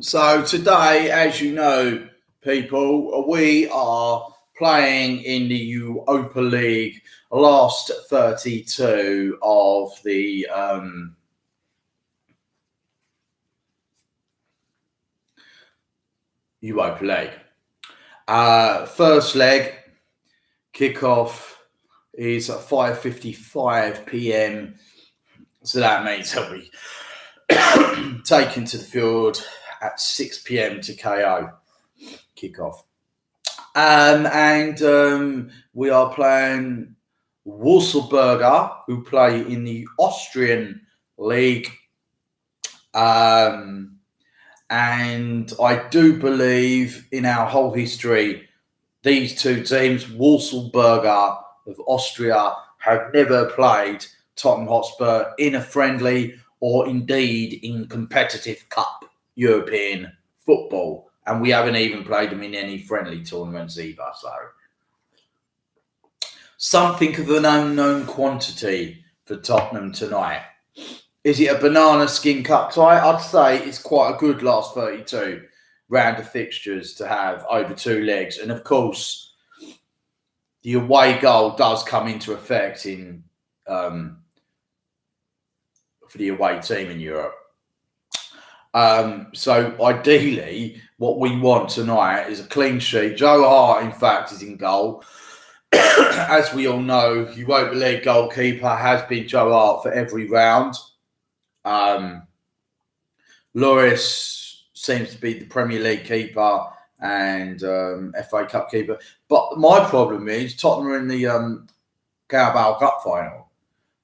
So today, as you know, people, we are playing in the Europa League, last 32 of the Europa League. First leg kickoff is at 5:55 p.m. So that means he'll be taken to the field at 6 p.m. to KO kickoff. We are playing Wolfsberger, who play in the Austrian league. And I do believe in our whole history, these two teams, Wolfsberger of Austria, have never played Tottenham Hotspur in a friendly or indeed in competitive cup European football. And we haven't even played them in any friendly tournaments either. So something of an unknown quantity for Tottenham tonight. Is it a banana skin cup tie? I'd say it's quite a good last 32 round of fixtures to have over two legs. And of course, the away goal does come into effect in for the away team in Europe. So ideally, what we want tonight is a clean sheet. Joe Hart, in fact, is in goal. As we all know, Europa League goalkeeper has been Joe Hart for every round. Loris seems to be the Premier League keeper and FA Cup keeper. But my problem is Tottenham are in the Carabao Cup final.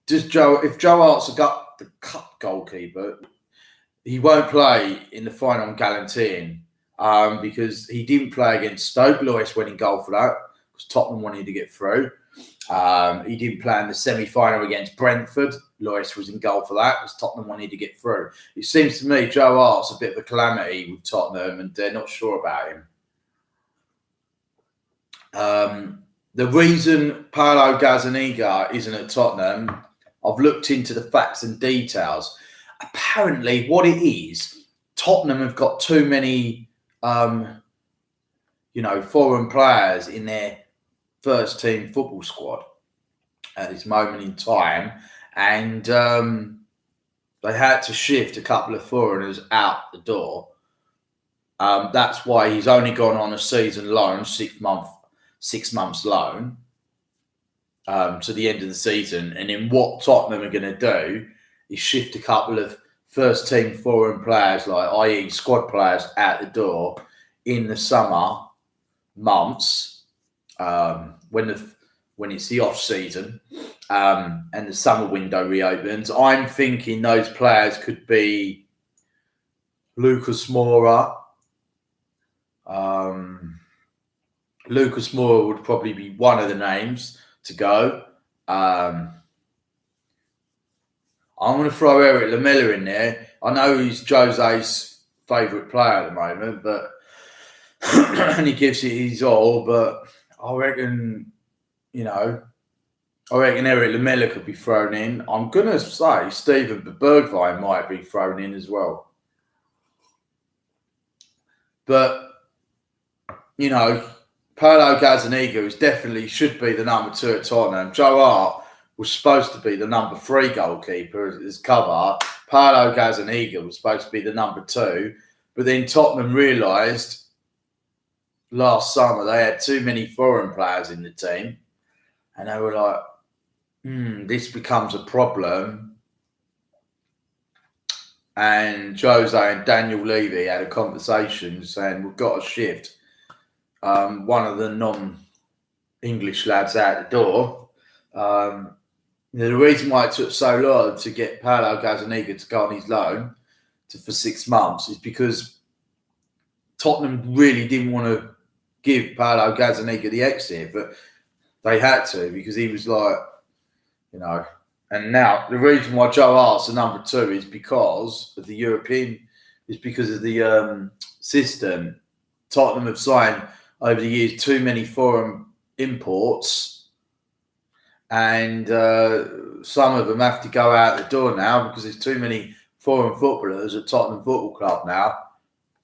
If Joe Hart's the cup goalkeeper, he won't play in the final, I'm guaranteeing, because he didn't play against Stoke. Loris went in goal for that because Tottenham wanted to get through. He didn't play in the semi-final against Brentford. Loris was in goal for that because Tottenham wanted to get through. It seems to me Joe Hart's a bit of a calamity with Tottenham and they're not sure about him. The reason Paolo Gazzaniga isn't at Tottenham, I've looked into the facts and details. Apparently, what it is, Tottenham have got too many, foreign players in their first team football squad at this moment in time, and they had to shift a couple of foreigners out the door. That's why he's only gone on a season loan, 6 months loan, to the end of the season. And then what Tottenham are going to do is shift a couple of first team foreign players, i.e. squad players, out the door in the summer months, when it's the off season, and the summer window reopens. I'm thinking those players could be Lucas Moura. Lucas Moura would probably be one of the names to go. I'm going to throw Eric Lamela in there. I know he's Jose's favourite player at the moment, but and he gives it his all. But I reckon Eric Lamela could be thrown in. I'm going to say Steven Bergwijn might be thrown in as well. But, Paolo Gazzaniga should be the number 2 at Tottenham. Joe Hart was supposed to be the number 3 goalkeeper as cover. Paolo Gazzaniga was supposed to be the number 2. But then Tottenham realised last summer they had too many foreign players in the team. And they were like, this becomes a problem. And Jose and Daniel Levy had a conversation saying, we've got to shift one of the non-English lads out the door. The reason why it took so long to get Paolo Gazzaniga to go on his loan for 6 months is because Tottenham really didn't want to give Paolo Gazzaniga the exit, but they had to because he was and now the reason why Joe Hart's the number 2 is because of the system. Tottenham have signed over the years too many foreign imports, and some of them have to go out the door now because there's too many foreign footballers at Tottenham Football Club now.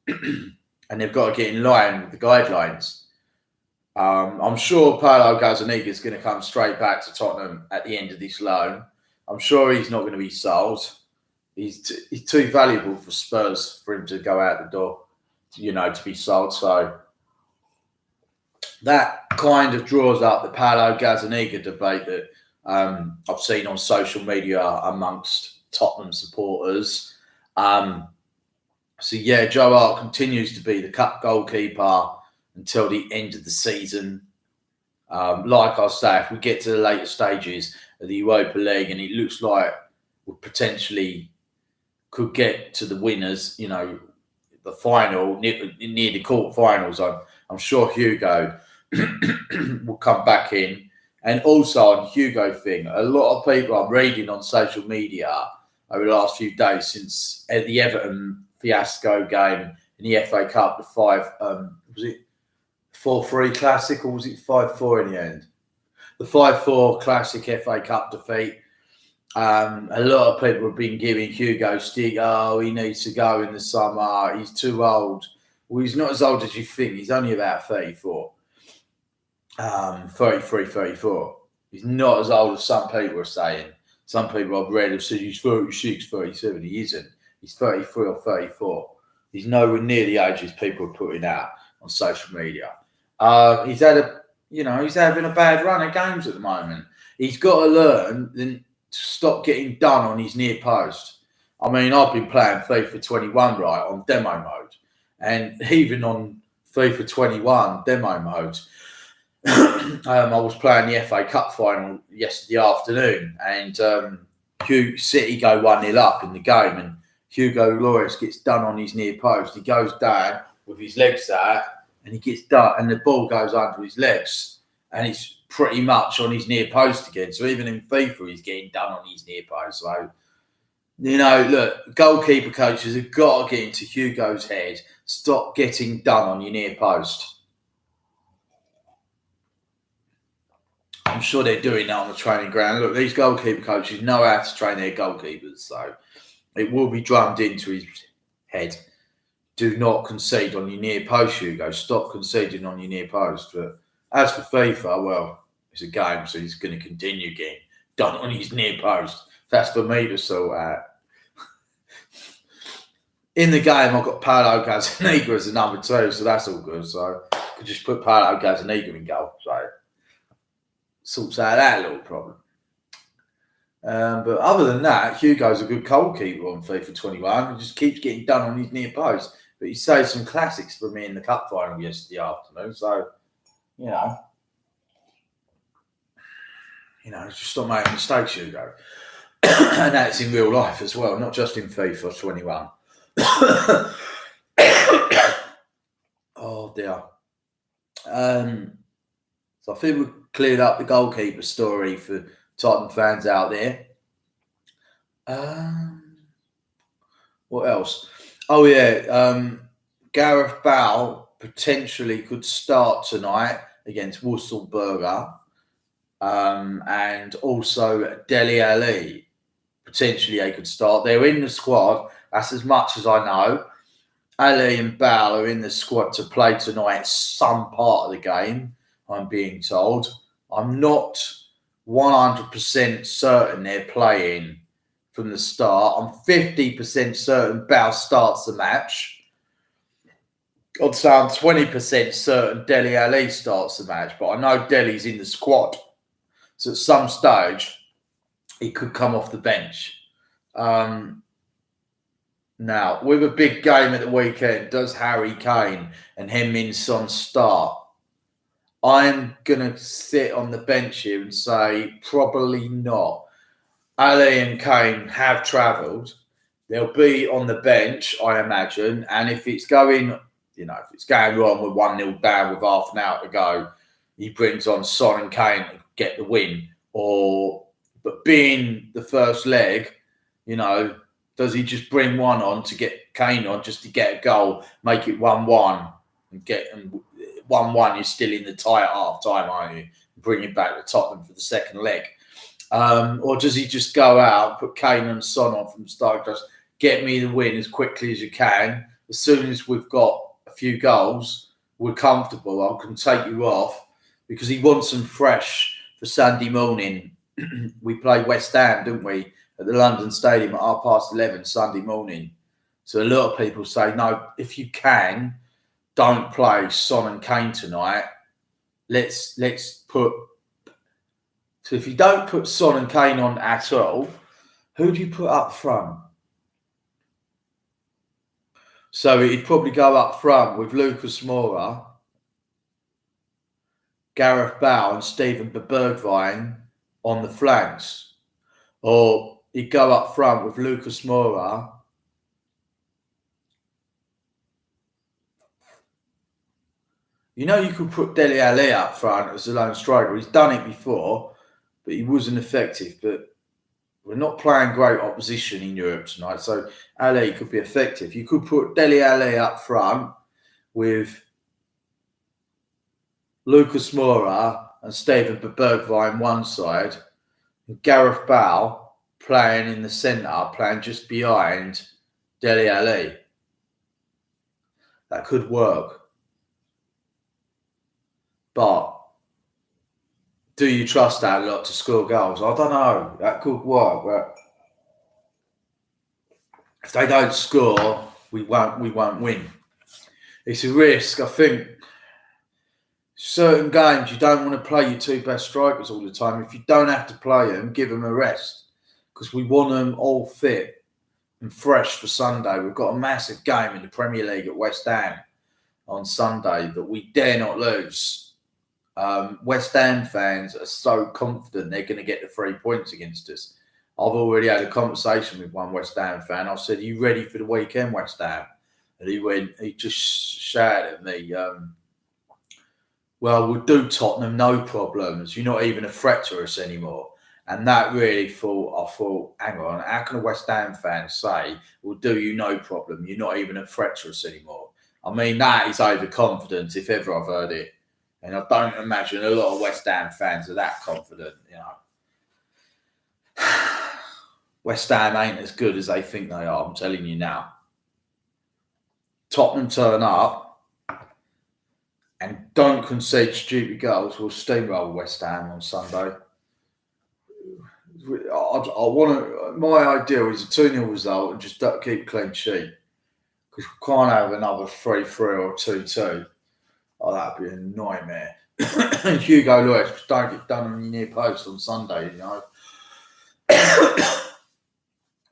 and they've got to get in line with the guidelines. I'm sure Paolo Gazzaniga is going to come straight back to Tottenham at the end of this loan. I'm sure he's not going to be sold. He's too valuable for Spurs for him to go out the door, to be sold. So that kind of draws up the Paolo Gazzaniga debate that I've seen on social media amongst Tottenham supporters. So yeah, Joe Hart continues to be the cup goalkeeper until the end of the season. Like I say, if we get to the later stages of the Europa League and it looks like we potentially could get to the winners, the final, near the quarterfinals, I'm sure Hugo will come back in. And also on Hugo thing, a lot of people I'm reading on social media over the last few days since the Everton fiasco game in the FA Cup, the was it 4-3 classic or was it 5-4 in the end? The 5-4 classic FA Cup defeat. A lot of people have been giving Hugo stick. Oh, he needs to go in the summer. He's too old. Well, he's not as old as you think. He's only about 34. 33, 34. He's not as old as some people are saying. Some people I've read have said he's 36, 37. He isn't. He's 33 or 34. He's nowhere near the ages people are putting out on social media. He's having a bad run of games at the moment. He's got to learn to stop getting done on his near post. I mean, I've been playing FIFA 21 right on demo mode, and even on FIFA 21 demo mode, I was playing the FA Cup final yesterday afternoon, and City go 1-0 up in the game, and Hugo Lloris gets done on his near post. He goes down with his legs out, and he gets done, and the ball goes under his legs, and it's pretty much on his near post again. So even in FIFA, he's getting done on his near post. So, look, goalkeeper coaches have got to get into Hugo's head. Stop getting done on your near post. I'm sure they're doing that on the training ground. Look, these goalkeeper coaches know how to train their goalkeepers, so it will be drummed into his head. Do not concede on your near post, Hugo. Stop conceding on your near post. But as for FIFA, well, it's a game, so he's going to continue getting done on his near post. That's for me to sort out. In the game, I've got Paolo Gazzaniga as a number 2, so that's all good. So I could just put Paolo Gazzaniga in goal. So sorts out that little problem. But other than that, Hugo's a good goalkeeper on FIFA 21. He just keeps getting done on his near post. But he saved some classics for me in the cup final yesterday afternoon. So, just stop making mistakes, Hugo. And that's in real life as well, not just in FIFA 21. Oh, dear. So I think we've cleared up the goalkeeper story for Tottenham fans out there. What else? Oh, yeah. Gareth Bale potentially could start tonight against Wolfsburger. And also Dele Alli, potentially they could start. They're in the squad. That's as much as I know. Ali and Bale are in the squad to play tonight some part of the game, I'm being told. I'm not 100% certain they're playing from the start. I'm 50% certain Bale starts the match. I'd say I'm 20% certain Dele Alli starts the match, but I know Dele's in the squad. So at some stage, he could come off the bench. Now, with a big game at the weekend, does Harry Kane and Heung-min Son start? I'm going to sit on the bench here and say probably not. Ali and Kane have travelled. They'll be on the bench, I imagine. And if it's going, if it's going wrong with 1-0 down with half an hour to go, he brings on Son and Kane to get the win. But being the first leg, does he just bring one on to get Kane on just to get a goal, make it 1-1 and get 1-1? You're still in the tie at half time, aren't you? Bring it back to Tottenham for the second leg. Or does he just go out, put Kane and Son on from the start, just get me the win as quickly as you can, as soon as we've got a few goals, we're comfortable. I can take you off because he wants them fresh for Sunday morning. We play West Ham, don't we, at the London Stadium at 11:30 Sunday morning. So a lot of people say, no, if you can, don't play Son and Kane tonight. Let's put. So if you don't put Son and Kane on at all, who do you put up front? So he'd probably go up front with Lucas Moura, Gareth Bale, and Steven Bergwijn on the flanks, or he'd go up front with Lucas Moura. You know, you could put Dele Alli up front as a lone striker. He's done it before, but he wasn't effective. But we're not playing great opposition in Europe tonight, so Ali could be effective. You could put Dele Alli up front with Lucas Moura and Steven Bergwijn one side, and Gareth Bale playing in the centre, playing just behind Dele Alli. That could work. But do you trust that lot to score goals? I don't know. That could work, but if they don't score, we won't win. It's a risk. I think certain games you don't want to play your two best strikers all the time. If you don't have to play them, give them a rest, because we want them all fit and fresh for Sunday. We've got a massive game in the Premier League at West Ham on Sunday that we dare not lose. West Ham fans are so confident they're going to get the 3 points against us. I've already had a conversation with one West Ham fan. I said, "Are you ready for the weekend, West Ham?" And he just shouted at me, "Well, we'll do Tottenham, no problems. You're not even a threat to us anymore." And that really I thought, hang on, how can a West Ham fan say, "We'll do you no problem. You're not even a threat to us anymore"? I mean, that is overconfidence if ever I've heard it. And I don't imagine a lot of West Ham fans are that confident, you know. West Ham ain't as good as they think they are, I'm telling you now. Tottenham turn up and don't concede stupid goals, we'll steamroll West Ham on Sunday. My idea is a 2-0 result and just keep a clean sheet. Because we can't have another 3-3 or 2-2. Oh, that'd be a nightmare. Hugo Lloris, don't get done on your near post on Sunday, you know.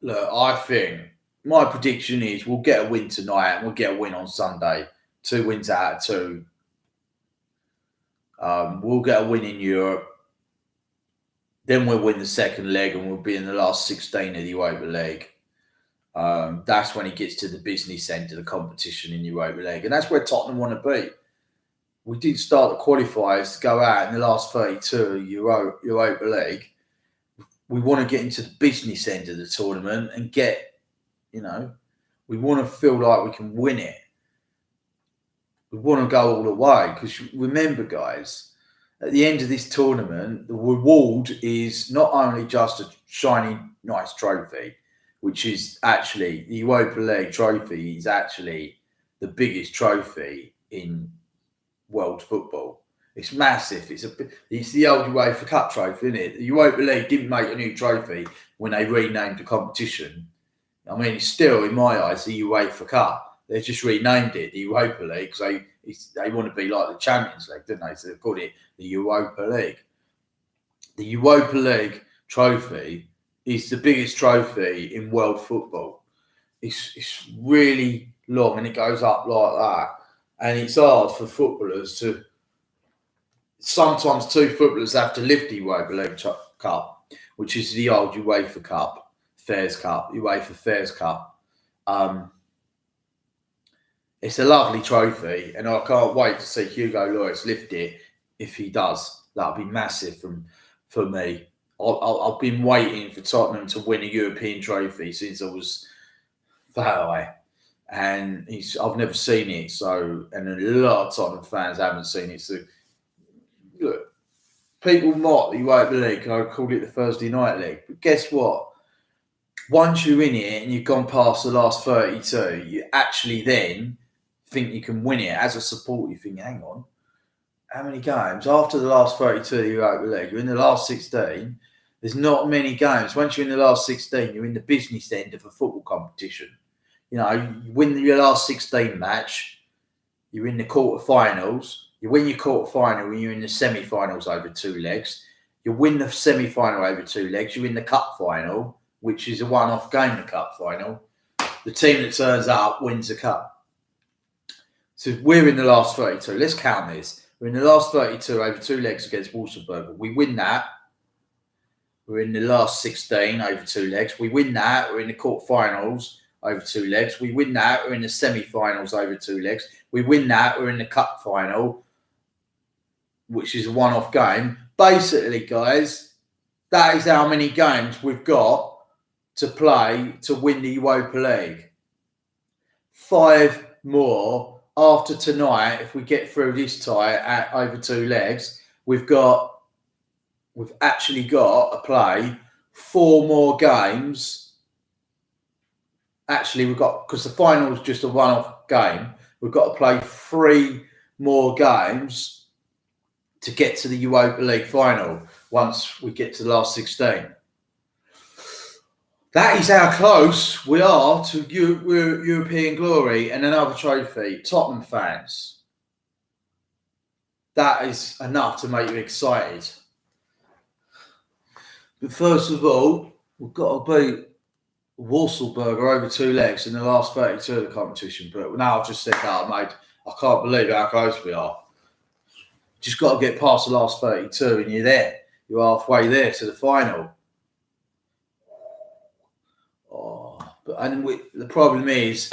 Look, I think my prediction is we'll get a win tonight and we'll get a win on Sunday. 2 wins out of 2. We'll get a win in Europe. Then we'll win the second leg and we'll be in the last 16 of the Europa League. That's when it gets to the business end of the competition in the Europa League. And that's where Tottenham want to be. We did start the qualifiers to go out in the last 32 Europa League. We want to get into the business end of the tournament and get, you know, we want to feel like we can win it. We want to go all the way because remember, guys, at the end of this tournament, the reward is not only just a shiny, nice trophy, which is actually the Europa League trophy is actually the biggest trophy in world football. It's massive. It's the old UEFA Cup trophy, isn't it? The Europa League didn't make a new trophy when they renamed the competition. I mean, it's still, in my eyes, the UEFA Cup. They just renamed it the Europa League because they want to be like the Champions League, don't they? So they've called it the Europa League. The Europa League trophy is the biggest trophy in world football. It's really long and it goes up like that. And it's hard for footballers to... Sometimes 2 footballers have to lift the Europa League Cup, which is the old UEFA Cup, UEFA Fairs Cup. It's a lovely trophy, and I can't wait to see Hugo Lloris lift it if he does. That'll be massive for me. I've been waiting for Tottenham to win a European trophy since I was far away. And I've never seen it, and a lot of Tottenham fans haven't seen it. So, look, people mock the Europa League, I called it the Thursday Night League. But guess what? once you're in it and you've gone past the last 32, you actually then think you can win it. As a supporter, you think, hang on, how many games? After the last 32 of the Europa League, you're in the last 16. There's not many games. Once you're in the last 16, you're in the business end of a football competition. You know, you win your last 16 match, you're in the quarterfinals. You win your quarterfinal when you're in the semi-finals over 2 legs. You win the semi-final over 2 legs. You're in the cup final, which is a one-off game, the cup final. The team that turns up wins the cup. So we're in the last 32. Let's count this. We're in the last 32 over 2 legs against Wolfsburg. We win that. We're in the last 16 over 2 legs. We win that. We're in the quarterfinals over 2 legs. We win that. We're in the semi-finals over 2 legs. We win that. We're in the cup final, which is a one-off game. Basically, guys, that is how many games we've got to play to win the Europa League. 5 more after tonight. If we get through this tie at over 2 legs, we've actually got to play 4 more games. Actually, we've got, because the final is just a one-off game, we've got to play 3 more games to get to the Europa League final once we get to the last 16. That is how close we are to European glory and another trophy. Tottenham fans, that is enough to make you excited. But first of all, we've got to beat Wolfsburg over 2 legs in the last 32 of the competition. But now I've just said that, mate, I can't believe how close we are. Just got to get past the last 32 and you're there. You're halfway there to the final. The problem is,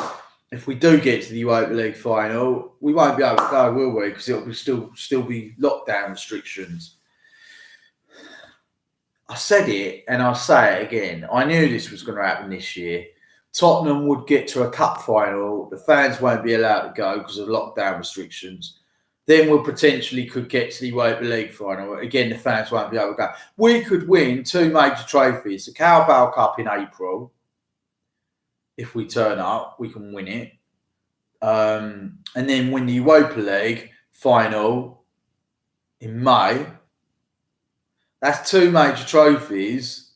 if we do get to the Europa League final, we won't be able to go, will we? Because it'll be still be lockdown restrictions. I said it and I'll say it again. I knew this was going to happen this year. Tottenham would get to a cup final. The fans won't be allowed to go because of lockdown restrictions. Then we potentially could get to the Europa League final. Again, the fans won't be able to go. We could win 2 major trophies. The Carabao Cup in April. If we turn up, we can win it. And then win the Europa League final in May. That's 2 major trophies.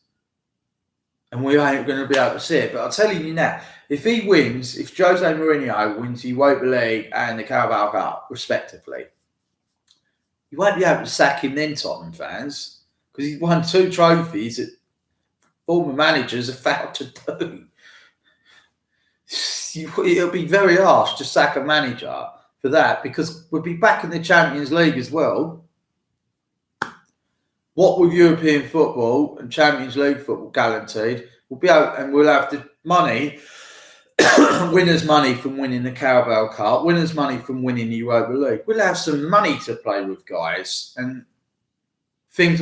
And we ain't going to be able to see it. But I'll tell you now, if Jose Mourinho wins the Europa League and the Carabao Cup, respectively, you won't be able to sack him then, Tottenham fans, because he's won 2 trophies that former managers have failed to do. It'll be very harsh to sack a manager for that, because we'll be back in the Champions League as well. What with European football and Champions League football guaranteed, we'll have the money, winners' money from winning the Carabao Cup, winners' money from winning the Europa League. We'll have some money to play with, guys, and things.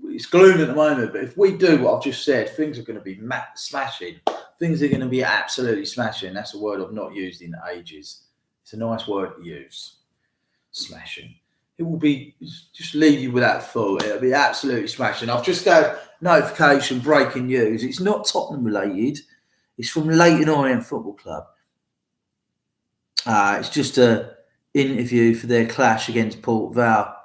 It's gloom at the moment, but if we do what I've just said, things are going to be smashing. Things are going to be absolutely smashing. That's a word I've not used in ages. It's a nice word to use. Smashing. It will be, just leave you with that thought. It'll be absolutely smashing. I've just got notification, breaking news. It's not Tottenham related. It's from Leyton Orient Football Club. It's just an interview for their clash against Port Vale.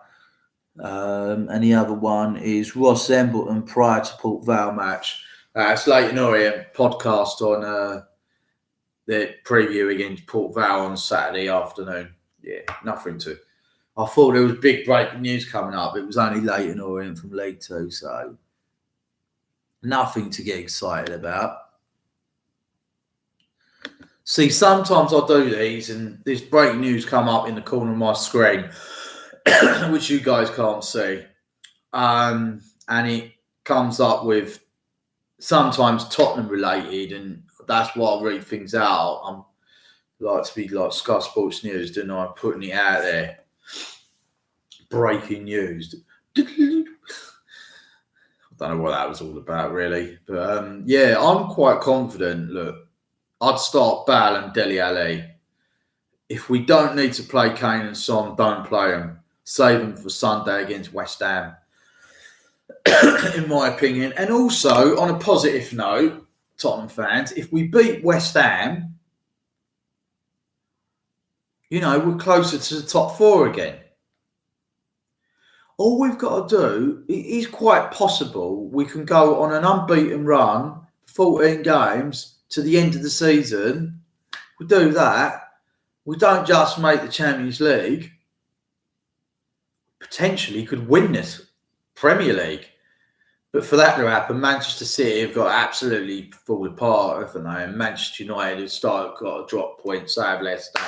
And the other one is Ross Embleton prior to Port Vale match. It's Leyton Orient podcast on their preview against Port Vale on Saturday afternoon. Yeah, nothing to. I thought there was big breaking news coming up. It was only Leyton Orient from League Two, so nothing to get excited about. See, sometimes I do these and this breaking news come up in the corner of my screen, which you guys can't see. And it comes up with sometimes Tottenham related, and that's why I read things out. I'm like to be like Sky Sports News, don't I? Putting it out there. Breaking news. I don't know what that was all about, really. But yeah, I'm quite confident. Look, I'd start Bale and Dele Alli. If we don't need to play Kane and Son, don't play them. Save them for Sunday against West Ham. in my opinion. And also, on a positive note, Tottenham fans, if we beat West Ham, we're closer to the top four again. All we've got to do, it is quite possible we can go on an unbeaten run, 14 games, to the end of the season. We do that. We don't just make the Champions League. Potentially could win this Premier League. But for that to happen, Manchester City have got absolutely fallen apart, haven't they? And Manchester United have got to drop points. So have Leicester.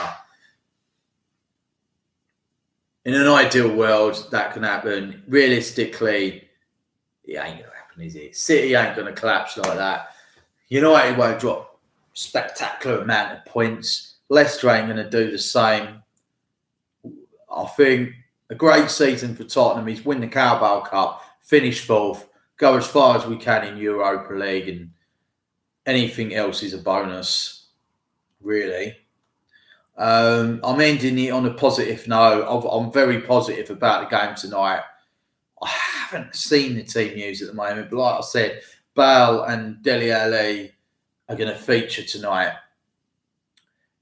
In an ideal world, that can happen. Realistically, it ain't going to happen, is it? City ain't going to collapse like that. United won't drop spectacular amount of points. Leicester ain't going to do the same. I think a great season for Tottenham is win the Carabao Cup, finish fourth, go as far as we can in Europa League, and anything else is a bonus, really. I'm ending it on a positive note. I'm very positive about the game tonight. I haven't seen the team news at the moment, but like I said, Bale and Dele Alli are going to feature tonight.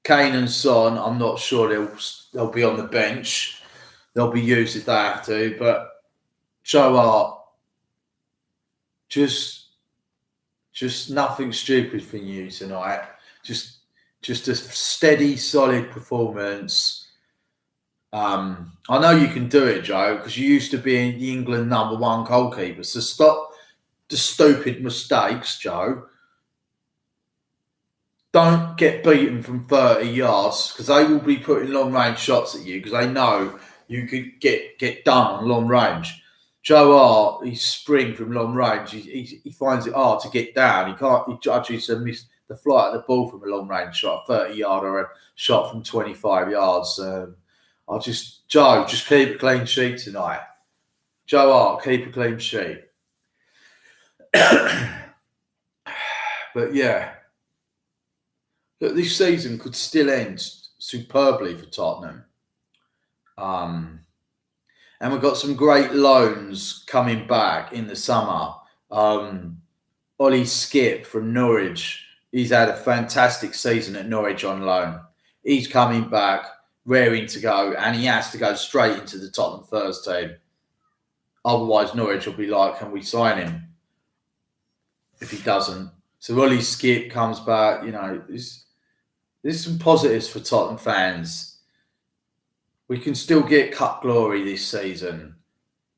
Kane and Son, I'm not sure they'll be on the bench. They'll be used if they have to, but Joe Hart, just nothing stupid from you tonight. Just a steady, solid performance. I know you can do it, Joe, because you used to be the England #1 goalkeeper. So stop the stupid mistakes, Joe. Don't get beaten from 30 yards because they will be putting long-range shots at you because they know you could get done on long range. Joe Hart, he's spring from long range. He finds it hard to get down. He judges and miss the flight of the ball from a long range shot, 30-yard or a shot from 25 yards. Joe, just keep a clean sheet tonight. Joe Hart, keep a clean sheet. But yeah, look, this season could still end superbly for Tottenham. And we've got some great loans coming back in the summer. Ollie Skip from Norwich. He's had a fantastic season at Norwich on loan. He's coming back, raring to go, and he has to go straight into the Tottenham first team. Otherwise, Norwich will be like, can we sign him? If he doesn't. So Ollie Skip comes back. There's some positives for Tottenham fans. We can still get cup glory this season.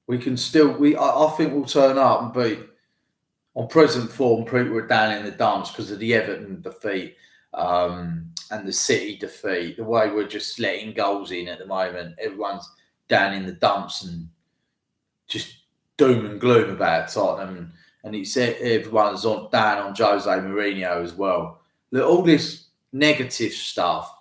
I think we'll turn up and beat, on present form, people are down in the dumps because of the Everton defeat and the City defeat. The way we're just letting goals in at the moment, everyone's down in the dumps and just doom and gloom about Tottenham. And everyone's down on Jose Mourinho as well. Look, all this negative stuff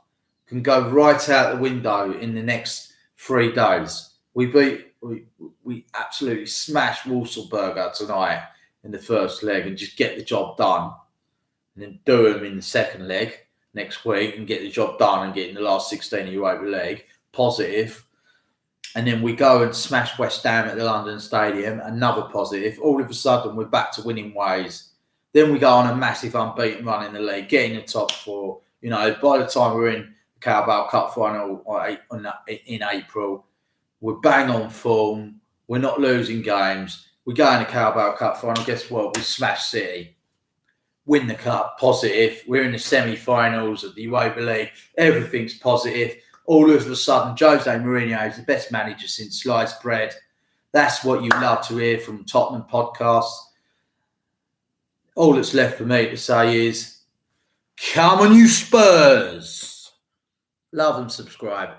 can go right out the window in the next 3 days. We absolutely smashed Wolfsburger tonight in the first leg and just get the job done. And then do them in the second leg next week and get the job done and get in the last 16 of Europa League. Positive. And then we go and smash West Ham at the London Stadium. Another positive. All of a sudden, we're back to winning ways. Then we go on a massive unbeaten run in the league, get in the top 4. By the time we're in the Carabao Cup final in April, we're bang on form. We're not losing games. We go in the Carabao Cup final. Guess what? We smash City. Win the cup. Positive. We're in the semi-finals of the Europa League. Everything's positive. All of a sudden, Jose Mourinho is the best manager since sliced bread. That's what you love to hear from Tottenham podcasts. All that's left for me to say is, come on, you Spurs. Love and subscribe.